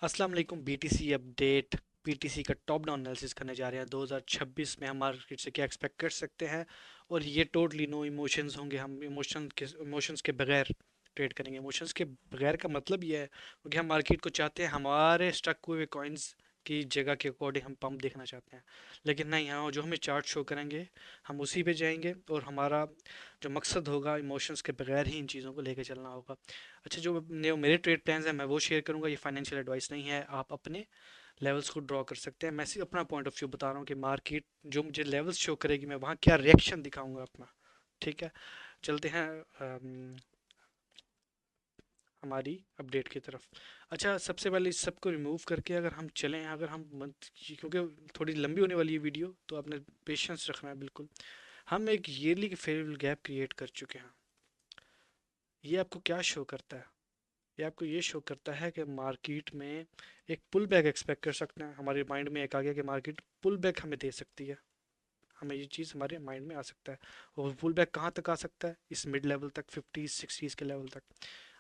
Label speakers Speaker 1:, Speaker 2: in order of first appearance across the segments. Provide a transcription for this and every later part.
Speaker 1: अस्सलाम वालेकुम। BTC update. BTC का टॉप डाउन एनालिसिस करने जा रहे हैं 2026 में हम मार्केट से क्या एक्सपेक्ट कर सकते हैं। और ये टोटली नो इमोशंस होंगे, हम इमोशंस के बगैर ट्रेड करेंगे। इमोशंस के बगैर का मतलब ये है क्योंकि हम मार्केट को चाहते हैं हमारे स्टक हुए कॉइन्स की जगह के अकॉर्डिंग हम पंप देखना चाहते हैं। लेकिन नहीं, यहाँ जो हमें चार्ट शो करेंगे हम उसी पे जाएंगे और हमारा जो मकसद होगा इमोशंस के बगैर ही इन चीज़ों को लेकर चलना होगा। अच्छा, जो मेरे ट्रेड प्लान्स हैं मैं वो शेयर करूंगा। ये फाइनेंशियल एडवाइस नहीं है, आप अपने लेवल्स को ड्रॉ कर सकते हैं। मैं सिर्फ अपना पॉइंट ऑफ व्यू बता रहा हूँ कि मार्केट जो मुझे लेवल्स शो करेगी मैं वहाँ क्या रिएक्शन दिखाऊंगा अपना। ठीक है, चलते हैं हमारी अपडेट की तरफ। अच्छा, सबसे पहले इस सबको रिमूव करके अगर हम चलें, अगर हम मंथ, क्योंकि थोड़ी लंबी होने वाली है वीडियो तो आपने पेशेंस रखना है बिल्कुल। हम एक ईयरली फेयरवेल गैप क्रिएट कर चुके हैं। ये आपको क्या शो करता है? ये आपको ये शो करता है कि मार्केट में एक पुल बैक एक्सपेक्ट कर सकते हैं। हमारे माइंड में एक आ गया कि मार्केट पुल बैक हमें दे सकती है। हमें ये चीज़ हमारे माइंड में आ सकता है। और पुल बैक कहाँ तक आ सकता है? इस मिड लेवल तक, 50-60 के लेवल तक।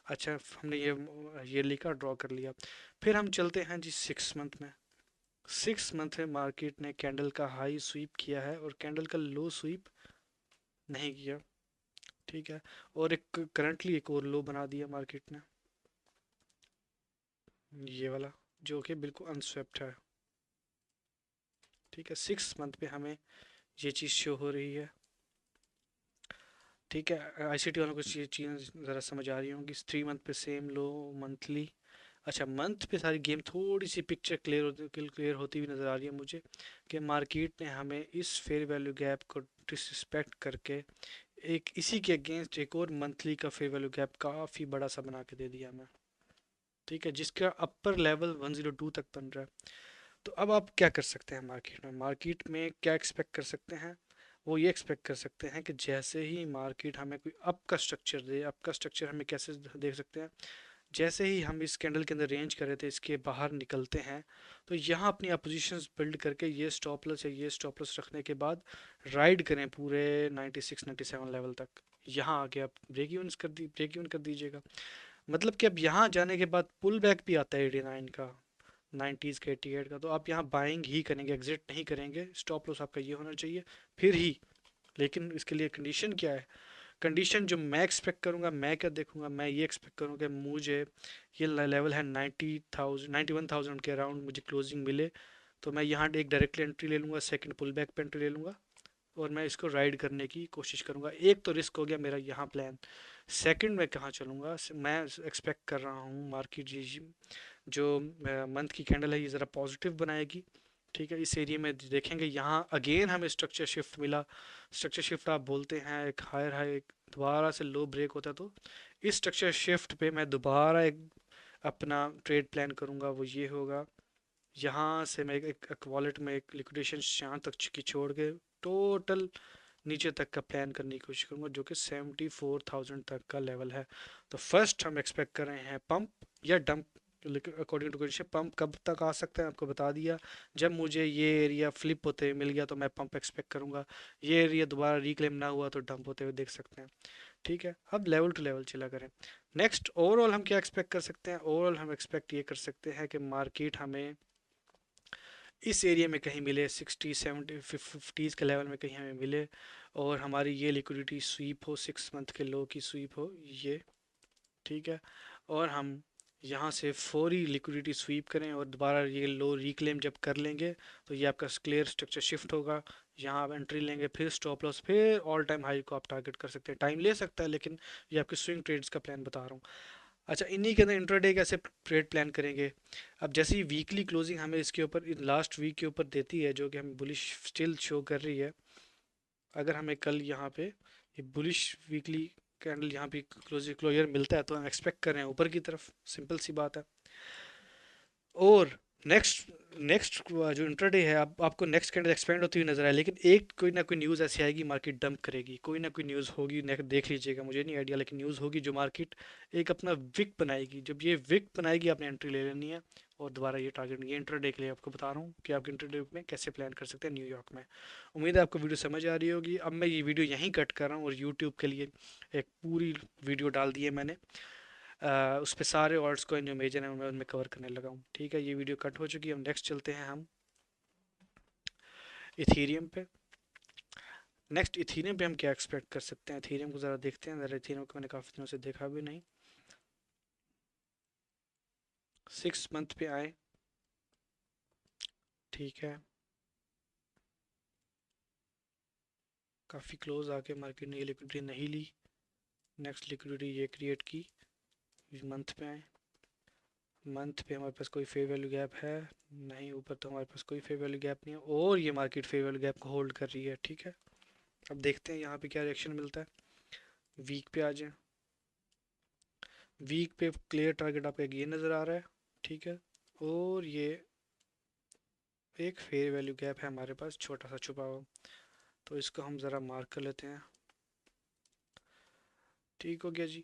Speaker 1: अच्छा, हमने ये लिखा, ड्रॉ कर लिया। फिर हम चलते हैं जी 6 मंथ में। 6 मंथ में मार्केट ने कैंडल का हाई स्वीप किया है और कैंडल का लो स्वीप नहीं किया। ठीक है, और एक करंटली एक और लो बना दिया मार्केट ने, ये वाला, जो कि बिल्कुल अनस्वेप्ट है। ठीक है, 6 मंथ पे हमें ये चीज़ शो हो रही है। ठीक है, आईसीटी वालों को ये चीज़ें ज़रा समझ आ रही होंगी। 3 मंथ पे सेम लो, मंथली। अच्छा, मंथ पे सारी गेम थोड़ी सी पिक्चर क्लियर होती हुई नज़र आ रही है मुझे कि मार्केट ने हमें इस फेयर वैल्यू गैप को डिसरिस्पेक्ट करके एक इसी के अगेंस्ट एक और मंथली का फेयर वैल्यू गैप काफ़ी बड़ा सा बना के दे दिया हमें। ठीक है, जिसका अपर लेवल 102 तक बन रहा है। तो अब आप क्या कर सकते हैं मार्केट में? मार्केट में क्या एक्सपेक्ट कर सकते हैं? वो ये एक्सपेक्ट कर सकते हैं कि जैसे ही मार्केट हमें कोई अप का स्ट्रक्चर दे, अप का स्ट्रक्चर हमें कैसे देख सकते हैं? जैसे ही हम इस कैंडल के अंदर रेंज कर रहे थे इसके बाहर निकलते हैं तो यहाँ अपनी अपोजिशंस बिल्ड करके ये स्टॉप लॉस या ये स्टॉप लॉस रखने के बाद राइड करें पूरे 96 97 लेवल तक। यहाँ आके आप ब्रेक इवन कर दीजिएगा। मतलब कि अब यहाँ जाने के बाद पुल बैक भी आता है 89 का, 90s का, 88 का। तो आप यहाँ बाइंग ही करेंगे, एग्जिट नहीं करेंगे। स्टॉप लॉस आपका ये होना चाहिए फिर ही। लेकिन इसके लिए कंडीशन क्या है? कंडीशन जो मैं एक्सपेक्ट करूंगा, मैं क्या देखूंगा, मैं ये एक्सपेक्ट करूंगा कि मुझे ये लेवल है 90,000, 91,000 के अराउंड मुझे क्लोजिंग मिले। तो मैं यहाँ एक डायरेक्टली एंट्री ले लूंगा, सेकंड पुल बैक पे एंट्री ले लूंगा और मैं इसको राइड करने की कोशिश करूंगा। एक तो रिस्क हो गया मेरा यहाँ प्लान। सेकंड में कहाँ चलूंगा? मैं एक्सपेक्ट कर रहा हूँ मार्केट जो मंथ की कैंडल है ये ज़रा पॉजिटिव बनाएगी। ठीक है, इस एरिया में देखेंगे यहाँ अगेन हमें स्ट्रक्चर शिफ्ट मिला। स्ट्रक्चर शिफ्ट आप बोलते हैं एक हायर हाई, एक दोबारा से लो ब्रेक होता है। तो इस स्ट्रक्चर शिफ्ट पे मैं दोबारा एक अपना ट्रेड प्लान करूंगा। वो ये होगा, यहाँ से मैं एक वॉलेट में एक लिक्विडेशन यहाँ तक की छोड़ के टोटल नीचे तक का प्लान करने की कोशिश करूंगा जो कि 74,000 तक का लेवल है। तो फर्स्ट हम एक्सपेक्ट कर रहे हैं पंप या dump. According to condition pump कब तक आ सकता है आपको बता दिया। जब मुझे ये एरिया फ्लिप होते हुए मिल गया तो मैं पंप एक्सपेक्ट करूंगा। ये एरिया दोबारा रिक्लेम ना हुआ तो डंप होते हुए देख सकते हैं। ठीक है, अब लेवल टू लेवल चला करें। नेक्स्ट ओवरऑल हम क्या एक्सपेक्ट कर सकते हैं? ओवरऑल हम एक्सपेक्ट ये कर सकते हैं कि मार्केट हमें इस एरिया में कहीं मिले, 60 70 50s के लेवल में कहीं हमें मिले और हमारी ये लिक्विडिटी स्वीप हो, 6 मंथ के लो की स्वीप हो ये। ठीक है, और हम यहाँ से फौरी लिक्विडिटी स्वीप करें और दोबारा ये लो रिक्लेम जब कर लेंगे तो ये आपका क्लियर स्ट्रक्चर शिफ्ट होगा। यहाँ आप एंट्री लेंगे, फिर स्टॉप लॉस, फिर ऑल टाइम हाई को आप टारगेट कर सकते हैं। टाइम ले सकता है लेकिन ये आपके स्विंग ट्रेड्स का प्लान बता रहा हूँ। अच्छा, इन्हीं के अंदर इंट्राडे कैसे ट्रेड प्लान करेंगे? अब जैसे ही वीकली क्लोजिंग हमें इसके ऊपर लास्ट वीक के ऊपर देती है जो कि हमें बुलिश स्टिल शो कर रही है। अगर हमें कल यहाँ पे ये बुलिश वीकली कैंडल यहाँ पे क्लोजर मिलता है तो हम एक्सपेक्ट कर रहे हैं ऊपर की तरफ। सिंपल सी बात है। और नेक्स्ट नेक्स्ट जो इंट्राडे है, आपको नेक्स्ट कैंडल एक्सपेंड होती हुई नजर आए, लेकिन एक कोई ना कोई न्यूज़ ऐसी आएगी मार्केट डंप करेगी। कोई ना कोई न्यूज़ होगी, देख लीजिएगा, मुझे नहीं आइडिया लेकिन न्यूज़ होगी जो मार्केट एक अपना विक बनाएगी। जब ये विक बनाएगी आपने एंट्री ले लेनी है और दोबारा ये टारगेट। ये इंट्राडे के लिए आपको बता रहा हूँ कि आप इंट्राडे में कैसे प्लान कर सकते हैं न्यूयॉर्क में। उम्मीद है आपको वीडियो समझ आ रही होगी। अब मैं ये वीडियो यहीं कट कर रहा हूँ और यूट्यूब के लिए एक पूरी वीडियो डाल दी है मैंने। उस पे सारे ऑल्ट्स कॉइन जो मेजर हैं मैं उनमें कवर करने लगा हूँ। ठीक है, ये वीडियो कट हो चुकी है। हम नेक्स्ट चलते हैं हम इथीरियम पे। नेक्स्ट इथीरियम पे हम क्या एक्सपेक्ट कर सकते हैं, इथीरियम को ज़रा देखते हैं। ज़रा इथीरियम को मैंने काफ़ी दिनों से देखा भी नहीं। 6 मंथ पे आए, ठीक है, काफ़ी क्लोज आके मार्केट ने ये लिक्विडिटी नहीं ली। नेक्स्ट लिक्विडिटी ये क्रिएट की, मंथ पे आए। मंथ पे हमारे पास कोई फेयर वैल्यू गैप है नहीं, ऊपर तो हमारे पास कोई फेयर वैल्यू गैप नहीं है और ये मार्केट फेयर वैल्यू गैप को होल्ड कर रही है। ठीक है, अब देखते हैं यहाँ पे क्या रिएक्शन मिलता है। वीक पे आ जाए, वीक पे क्लियर टारगेट आपका एक ये नज़र आ रहा है। ठीक है, और ये एक फेयर वैल्यू गैप है हमारे पास छोटा सा छुपा हुआ, तो इसको हम ज़रा मार्क कर लेते हैं। ठीक हो गया जी।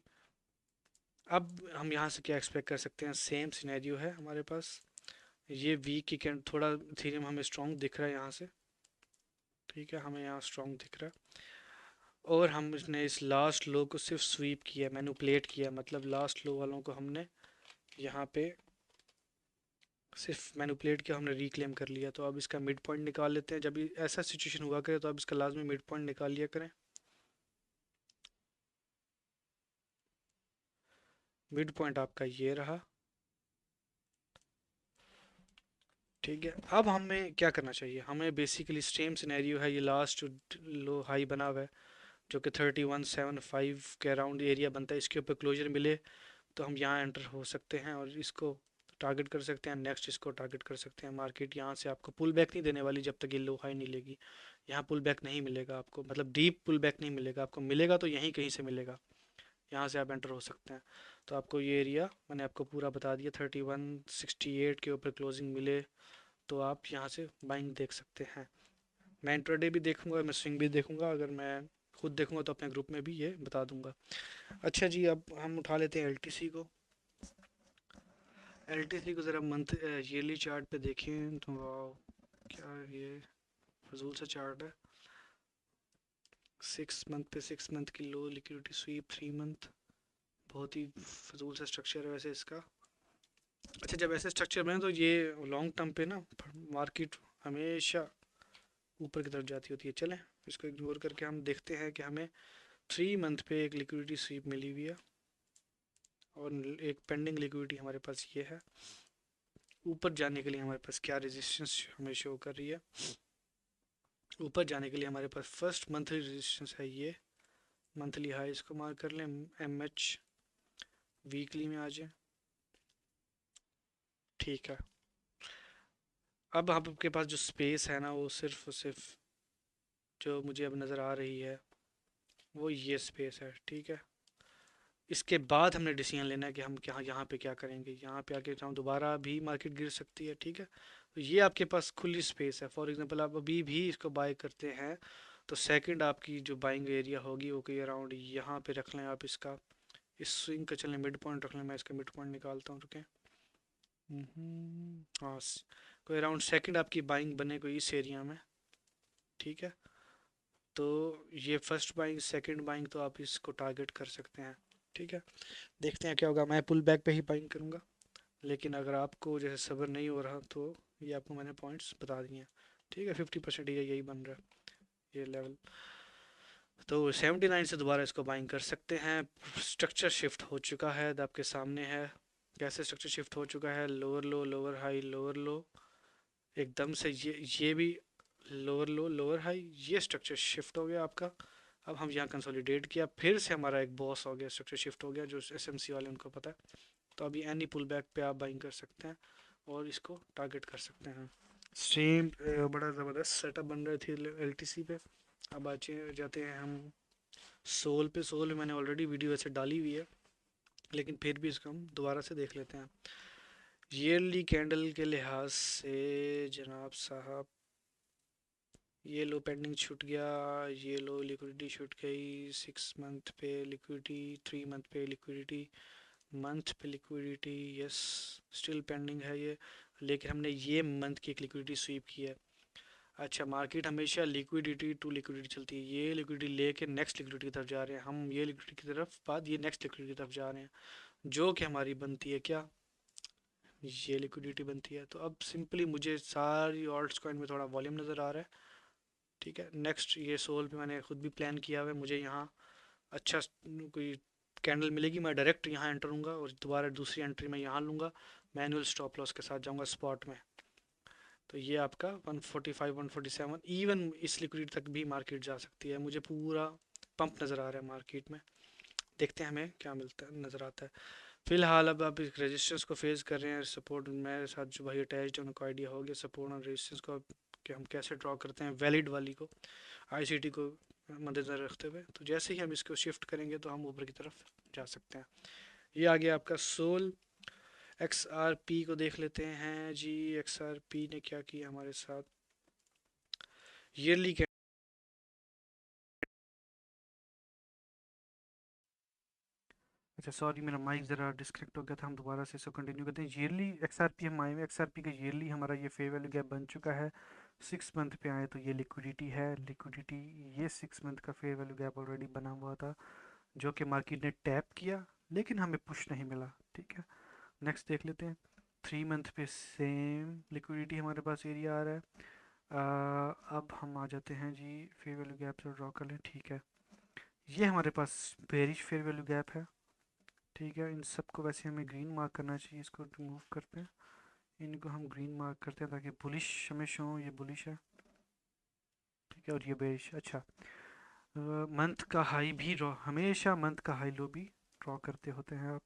Speaker 1: अब हम यहाँ से क्या एक्सपेक्ट कर सकते हैं, सेम सिनेरियो है हमारे पास। ये वीक की कैंड थोड़ा थीरियम हमें स्ट्रॉन्ग दिख रहा है यहाँ से। ठीक है, हमें यहाँ स्ट्रॉन्ग दिख रहा है और हम इसने इस लास्ट लो को सिर्फ स्वीप किया, मैनिपुलेट किया, मतलब लास्ट लो वालों को हमने यहाँ पे सिर्फ मैनिपुलेट किया, हमने रिक्लेम कर लिया। तो अब इसका मिड पॉइंट निकाल लेते हैं। जब ऐसा सिचुएशन हुआ करे तो अब इसका लाजमी मिड पॉइंट निकाल लिया करें। मिड पॉइंट आपका ये रहा। ठीक है, अब हमें क्या करना चाहिए, हमें बेसिकली सेम सिनेरियो है, ये लास्ट लो हाई बना हुआ है जो कि 3175 के अराउंड एरिया बनता है, इसके ऊपर क्लोजर मिले तो हम यहाँ एंटर हो सकते हैं और इसको टारगेट कर सकते हैं। नेक्स्ट इसको टारगेट कर सकते हैं। मार्केट यहाँ से आपको पुल बैक नहीं देने वाली जब तक ये लो हाई नहीं लेगी। यहाँ पुल बैक नहीं मिलेगा आपको, मतलब डीप पुल बैक नहीं मिलेगा आपको, मिलेगा तो यहीं कहीं से मिलेगा, यहाँ से आप एंटर हो सकते हैं। तो आपको ये एरिया मैंने आपको पूरा बता दिया, 3168 के ऊपर क्लोजिंग मिले तो आप यहाँ से बाइंग देख सकते हैं। मैं इंट्राडे भी देखूंगा, मैं स्विंग भी देखूंगा, अगर मैं खुद देखूंगा तो अपने ग्रुप में भी ये बता दूंगा। अच्छा जी, अब हम उठा लेते हैं एलटीसी को। एलटीसी को ज़रा मंथ ईयरली चार्ट पे देखें तो वाह, क्या ये फजूल सा चार्ट है। 6 मंथ पे 6 मंथ की लो लिक्विडिटी स्वीप, 3 मंथ, बहुत ही फजूल सा स्ट्रक्चर है वैसे इसका। अच्छा, जब ऐसे स्ट्रक्चर बने तो ये लॉन्ग टर्म पे ना मार्केट हमेशा ऊपर की तरफ जाती होती है। चलें इसको इग्नोर करके हम देखते हैं कि हमें 3 मंथ पे एक लिक्विडिटी स्वीप मिली हुई है और एक पेंडिंग लिक्विडिटी हमारे पास ये है। ऊपर जाने के लिए हमारे पास क्या रेजिस्टेंस हमें शो कर रही है, ऊपर जाने के लिए हमारे पास फर्स्ट मंथली रेजिस्टेंस है ये मंथली हाई, इसको मार्क कर लें। एम एच वीकली में आ जाए। ठीक है, अब आपके पास जो स्पेस है ना वो सिर्फ और सिर्फ जो मुझे अब नज़र आ रही है वो ये स्पेस है। ठीक है, इसके बाद हमने डिसीजन लेना है कि हम क्या यहाँ पे क्या करेंगे। यहाँ पे आके हम दोबारा भी मार्केट गिर सकती है। ठीक है, तो ये आपके पास खुली स्पेस है। फॉर एग्जांपल आप अभी भी इसको बाय करते हैं तो सेकंड आपकी जो बाइंग एरिया होगी वो कोई अराउंड यहाँ पे रख लें आप इसका, इस स्विंग का चलें मिड पॉइंट रख लें। मैं इसका मिड पॉइंट निकालता हूँ, रुकें। हाँ, कोई अराउंड सेकंड आपकी बाइंग बने कोई इस एरिया में। ठीक है, तो ये फर्स्ट बाइंग सेकंड बाइंग तो आप इसको टारगेट कर सकते हैं। ठीक है, देखते हैं क्या होगा। मैं पुल बैक पे ही बाइंग करूँगा, लेकिन अगर आपको जैसे सब्र नहीं हो रहा तो ये आपको मैंने पॉइंट्स बता दिए हैं। ठीक है, 50% यही बन रहा है ये लेवल। तो 79 से दोबारा इसको बाइंग कर सकते हैं। स्ट्रक्चर शिफ्ट हो चुका है, आपके सामने है कैसे स्ट्रक्चर शिफ्ट हो चुका है। लोअर लो, लोअर हाई, लोअर लो, एकदम से ये भी लोअर लो, लोअर हाई, ये स्ट्रक्चर शिफ्ट हो गया आपका। अब हम यहाँ कंसोलिडेट किया, फिर से हमारा एक बॉस हो गया, स्ट्रक्चर शिफ्ट हो गया, जो एसएमसी वाले उनको पता है। तो अभी एनी पुल बैक पे आप बाइंग कर सकते हैं और इसको टारगेट कर सकते हैं। सेम बड़ा ज़बरदस्त सेटअप बन रहे थे एलटीसी पे। अब आचे जाते हैं हम सोल पे। सोल में मैंने ऑलरेडी वीडियो वैसे डाली हुई है, लेकिन फिर भी इसको हम दोबारा से देख लेते हैं। ईयरली कैंडल के लिहाज से जनाब साहब, ये लो पेंडिंग छूट गया, ये लो लिक्विडिटी छूट गई। 6 मंथ पे लिक्विडिटी, 3 मंथ पे लिक्विडिटी, मंथ पे लिक्विडिटी, यस स्टिल पेंडिंग है ये, लेकिन हमने ये मंथ की एक लिक्विडिटी स्वीप की है। अच्छा, मार्केट हमेशा लिक्विडिटी टू लिक्विडिटी चलती है, ये लिक्विडिटी लेके नेक्स्ट लिक्विडिटी की तरफ जा रहे हैं हम, ये लिक्विडिटी की तरफ बाद ये नेक्स्ट लिक्विडिटी की तरफ जा रहे हैं। जो कि हमारी बनती है क्या, ये लिक्विडिटी बनती है। तो अब सिंपली मुझे सारी ऑल्ट्स कॉइन में थोड़ा वॉल्यूम नज़र आ रहा है, ठीक है। नेक्स्ट ये सोल पे मैंने खुद भी प्लान किया हुआ है, मुझे यहाँ अच्छा कोई कैंडल मिलेगी, मैं डायरेक्ट यहाँ एंटर लूँगा और दोबारा दूसरी एंट्री में यहाँ लूँगा, मैनुअल स्टॉप लॉस के साथ जाऊँगा स्पॉट में। तो ये आपका 145 147 इवन इस लिक्विडिटी तक भी मार्केट जा सकती है, मुझे पूरा पंप नज़र आ रहा है मार्केट में। देखते हैं हमें क्या मिलता है, नज़र आता है। फिलहाल अब आप इस रेजिस्टेंस को फेस कर रहे हैं, सपोर्ट मेरे साथ जो भाई अटैच्ड है उनको आइडिया हो गया सपोर्ट और रेजिस्टेंस को कि हम कैसे ड्रॉ करते हैं, वैलिड वाली को, आईसीटी को मद्देनजर रखते हुए। तो जैसे ही हम इसको शिफ्ट करेंगे तो हम ऊपर की तरफ जा सकते हैं। ये आ गया आपका सोल। XRP को देख लेते हैं जी। XRP ने क्या किया हमारे साथ, ईयरली, अच्छा सॉरी मेरा माइक ज़रा डिस्कनेक्ट हो गया था, हम दोबारा से इसको कंटिन्यू करते हैं। ईयरली एक्सआरपी हम आए हुए, एक्सआरपी का ईयरली हमारा ये फेयर वैल्यू गैप बन चुका है। 6 मंथ पे आए तो ये लिक्विडिटी है, लिक्विडिटी ये 6 मंथ का फेयर वैल्यू गैप ऑलरेडी बना हुआ था जो कि मार्केट ने टैप किया लेकिन हमें पुश नहीं मिला, ठीक है। नेक्स्ट देख लेते हैं। 3 मंथ पे सेम लिक्विडिटी हमारे पास एरिया आ रहा है। अब हम आ जाते हैं जी, फेयर वैल्यू गैप से ड्रॉ कर लें, ठीक है। ये हमारे पास बेरिश फेयर वैल्यू गैप है, ठीक है। इन सबको वैसे हमें ग्रीन मार्क करना चाहिए, इसको रिमूव करते हैं, इनको हम ग्रीन मार्क करते हैं ताकि बुलिश हमें शो हो, ये बुलिश है, ठीक है। और ये बेरिश, अच्छा। मंथ का हाई भी ड्रॉ, हमेशा मंथ का हाई लो भी ड्रॉ करते होते हैं आप।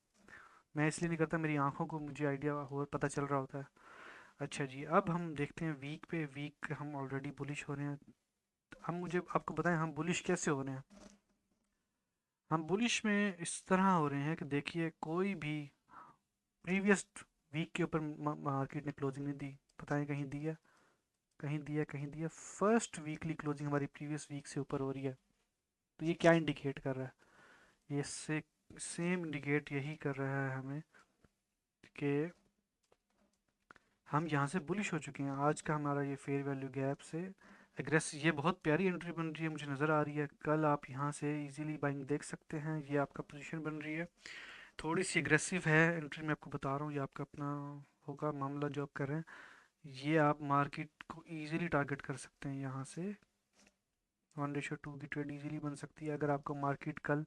Speaker 1: मैं इसलिए नहीं करता, मेरी आंखों को मुझे आइडिया हो पता चल रहा होता है। अच्छा जी, अब हम देखते हैं वीक पे। वीक हम ऑलरेडी बुलिश हो रहे हैं। हम मुझे आपको बताएं हम बुलिश कैसे हो रहे हैं। हम बुलिश में इस तरह हो रहे हैं कि देखिए कोई भी प्रीवियस वीक के ऊपर मार्केट ने क्लोजिंग नहीं दी, बताएं कहीं दिया, कहीं दिया, कहीं दिया। फर्स्ट वीकली क्लोजिंग हमारी प्रीवियस वीक से ऊपर हो रही है। तो ये क्या इंडिकेट कर रहा है, ये से सेम इंडिकेट यही कर रहा है हमें कि हम यहाँ से बुलिश हो चुके हैं। आज का हमारा ये फेयर वैल्यू गैप से एग्रेस, ये बहुत प्यारी एंट्री बन रही है, मुझे नज़र आ रही है। कल आप यहाँ से इजीली बाइंग देख सकते हैं, ये आपका पोजीशन बन रही है। थोड़ी सी एग्रेसिव है एंट्री, मैं आपको बता रहा हूँ, ये आपका अपना होगा मामला जो आप कर रहे हैं। ये आप मार्केट को इजीली टारगेट कर सकते हैं, यहाँ से 1:2 की ट्रेड इजीली बन सकती है अगर आपको मार्केट कल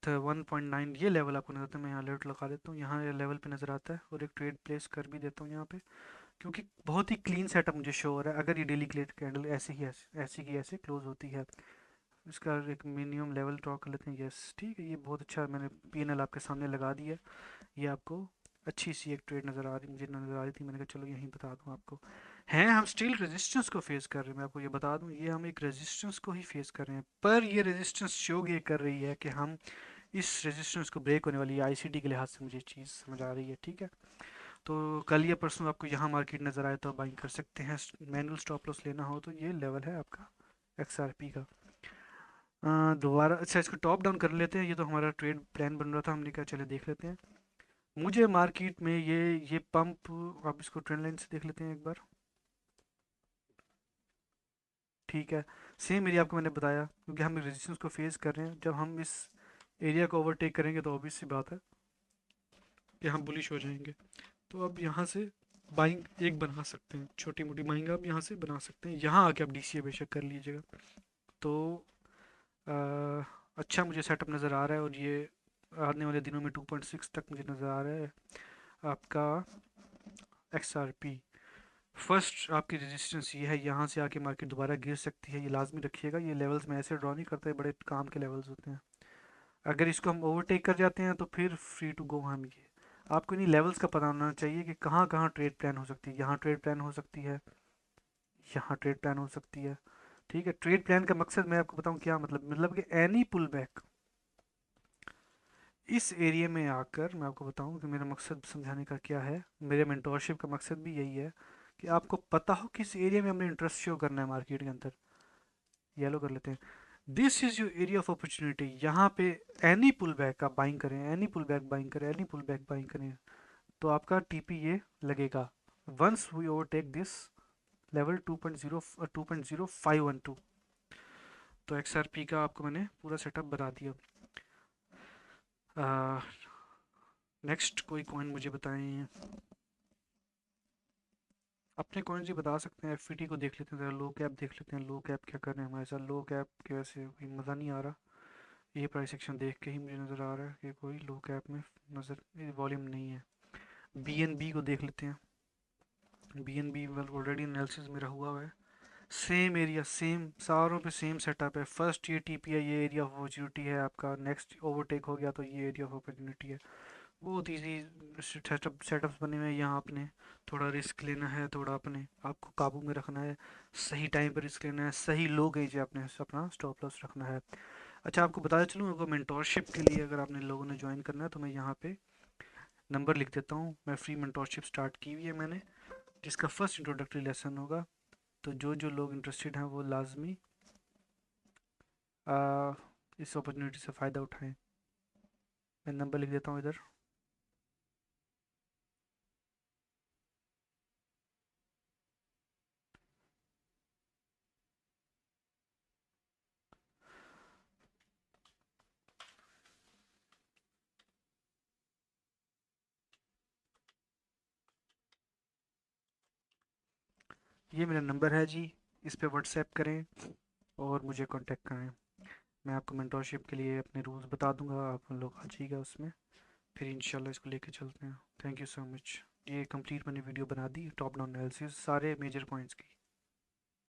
Speaker 1: 1.9 ये लेवल आपको नजर आता है। मैं यहाँ अलर्ट लगा देता हूँ, यहाँ ये लेवल पे नज़र आता है और एक ट्रेड प्लेस कर भी देता हूँ यहाँ पे, क्योंकि बहुत ही क्लीन सेटअप मुझे शो हो रहा है। अगर ये डेली कैंडल ऐसे ही ऐसे की ऐसे क्लोज होती है, इसका एक मिनिमम लेवल ड्रॉ कर लेते हैं, यस ठीक है। ये बहुत अच्छा, मैंने पीएनएल आपके सामने लगा दिया। ये आपको अच्छी सी एक ट्रेड नज़र आ रही, मुझे नज़र आ रही थी, मैंने कहा चलो यहीं बता दूं आपको। हैं हम स्टिल रेजिस्टेंस को फेस कर रहे हैं, मैं आपको ये बता दूं, ये हम एक रेजिस्टेंस को ही फेस कर रहे हैं, पर ये रेजिस्टेंस शो ये कर रही है कि हम इस रेजिस्टेंस को ब्रेक होने वाली है। आईसीटी के लिहाज से मुझे चीज़ समझ आ रही है, ठीक है। तो कल या परसों आपको यहाँ मार्केट नज़र आए तो आप बाइंग कर सकते हैं। मैनुअल स्टॉप लॉस लेना हो तो ये लेवल है आपका एक्सआरपी का। दोबारा अच्छा इसको टॉप डाउन कर लेते हैं, ये तो हमारा ट्रेड प्लान बन रहा था, हमने कहा चले देख लेते हैं। मुझे मार्केट में ये पंप, आप इसको ट्रेंड लाइन से देख लेते हैं एक बार, ठीक है। सेम एरिया आपको मैंने बताया, क्योंकि हम रेजिस्टेंस को फेस कर रहे हैं, जब हम इस एरिया को ओवरटेक करेंगे तो ऑब्वियस सी बात है कि हम बुलिश हो जाएंगे। तो अब यहाँ से बाइंग एक बना सकते हैं, छोटी मोटी बाइंग आप यहाँ से बना सकते हैं, यहाँ आके आप डीसीए बेशक कर लीजिएगा। तो आ, अच्छा मुझे सेटअप नज़र आ रहा है, और ये आने वाले दिनों में 2.6 तक मुझे नज़र आ रहा है आपका XRP। फर्स्ट आपकी रेजिस्टेंस ये है, यहाँ से आके मार्केट दोबारा गिर सकती है, ये लाजमी रखिएगा। ये लेवल्स मैं ऐसे ड्रॉ नहीं करता, बड़े काम के लेवल्स होते हैं। अगर इसको हम ओवरटेक कर जाते हैं तो फिर फ्री टू गो हम ये। आपको इन्हीं लेवल्स का पता होना चाहिए कि कहाँ कहाँ ट्रेड प्लान हो सकती है। यहाँ ट्रेड प्लान हो सकती है, यहाँ ट्रेड प्लान हो सकती है, ठीक है। ट्रेड प्लान का मकसद मैं आपको बताऊँ क्या मतलब कि एनी पुल बैक इस एरिया में आकर, मैं आपको बताऊं कि मेरा मकसद समझाने का क्या है, मेरे मेंटोरशिप का मकसद भी यही है कि आपको पता हो किस एरिया में हमने इंटरेस्ट शो करना है मार्केट के अंदर। येलो कर लेते हैं, this is your area of opportunity. यहाँ पे एनी पुल बैक आप बाइंग करें, एनी पुल बैक बाइंग करें, एनी पुल बैक बाइंग करें, तो आपका टीपी ये लगेगा once we overtake this level 2.0512। तो XRP का आपको मैंने पूरा सेटअप बता दिया। नेक्स्ट कोई कॉइन मुझे बताएं। अपने कॉइन ही बता सकते हैं। एफईटी को देख लेते हैं, ज़रा लो कैप देख लेते हैं। लो कैप क्या कर रहे हैं हमारे साथ। लो कैप की वजह से कोई मज़ा नहीं आ रहा। ये प्राइस एक्शन देख के ही मुझे नज़र आ रहा है कि कोई लो कैप में नज़र वॉल्यूम नहीं है। बीएनबी को देख लेते हैं। बीएनबी ऑलरेडी एनालिसिस मेरा हुआ है। सेम एरिया, सेम सारों पे सेम सेटअप है। फर्स्ट ये टीपीआई, ये एरिया ऑफ अपॉर्चुनिटी है आपका। नेक्स्ट ओवरटेक हो गया तो ये एरिया ऑफ अपॉर्चुनिटी है। बहुत इजी सेटअप्स बने हुए हैं। यहाँ आपने थोड़ा रिस्क लेना है, थोड़ा अपने आपको काबू में रखना है। सही टाइम पर रिस्क लेना है, सही लो गई आपने अपना स्टॉप लॉस रखना है। अच्छा, आपको बताया चलूँ, अगर मेंटोरशिप के लिए अगर आपने लोगों ने ज्वाइन करना है तो मैं यहाँ पे नंबर लिख देता हूँ। मैं फ्री मेंटोरशिप स्टार्ट की हुई है मैंने, जिसका फर्स्ट इंट्रोडक्टरी लेसन होगा। तो जो जो लोग इंटरेस्टेड हैं वो लाजमी इस अपॉर्चुनिटी से फ़ायदा उठाएं। मैं नंबर लिख देता हूँ इधर। ये मेरा नंबर है जी। इस पे व्हाट्सएप करें और मुझे कांटेक्ट करें। मैं आपको मेंटोरशिप के लिए अपने रूल्स बता दूंगा, आप लोग आ जाइएगा उसमें। फिर इंशाल्लाह इसको लेके चलते हैं। Thank you so much. ये कंप्लीट मैंने वीडियो बना दी, टॉप डाउन एनालिसिस सारे मेजर पॉइंट्स की।